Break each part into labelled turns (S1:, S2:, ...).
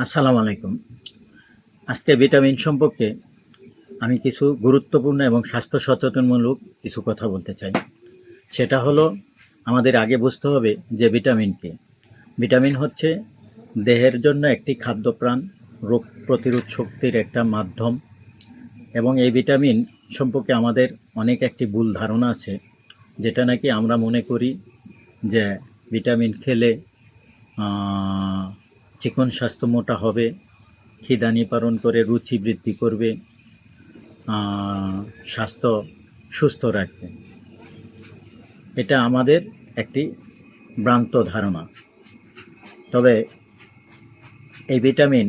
S1: আসসালামু আলাইকুম। আজকে ভিটামিন সম্পর্কে আমি কিছু গুরুত্বপূর্ণ এবং স্বাস্থ্য সচেতনমূলক কিছু কথা বলতে চাই। সেটা হলো, আমাদের আগে বুঝতে হবে যে ভিটামিন কী। ভিটামিন হচ্ছে দেহের জন্য একটি খাদ্যপ্রাণ, রোগ প্রতিরোধ শক্তির একটা মাধ্যম। এবং এই ভিটামিন সম্পর্কে আমাদের অনেক একটি ভুল ধারণা আছে, যেটা নাকি আমরা মনে করি যে ভিটামিন খেলে চিকন স্বাস্থ্য মোটা হবে, খিদা নিবারণ করে, রুচি বৃদ্ধি করবে, স্বাস্থ্য সুস্থ রাখবে। এটা আমাদের একটি ভ্রান্ত ধারণা। তবে এই ভিটামিন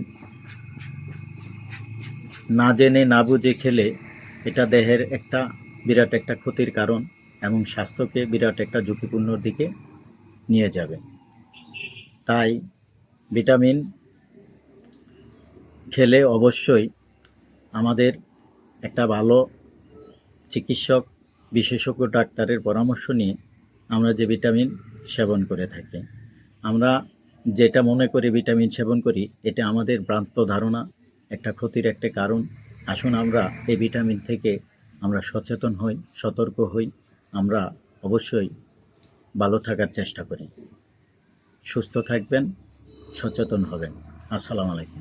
S1: না জেনে না বুঝে খেলে এটা দেহের একটা বিরাট একটা ক্ষতির কারণ এবং স্বাস্থ্যকে বিরাট একটা ঝুঁকিপূর্ণর দিকে নিয়ে যাবে। তাই ভিটামিন খেলে অবশ্যই আমাদের একটা ভালো চিকিৎসক, বিশেষজ্ঞ ডাক্তারের পরামর্শ নিয়ে আমরা যে ভিটামিন সেবন করে থাকি, আমরা যেটা মনে করি ভিটামিন সেবন করি, এটা আমাদের ভ্রান্ত ধারণা, একটা ক্ষতির একটা কারণ। আসুন আমরা এই ভিটামিন থেকে আমরা সচেতন হই, সতর্ক হই। আমরা অবশ্যই ভালো থাকার চেষ্টা করি। সুস্থ থাকবেন, সচেতন হবেন। আসসালামু আলাইকুম।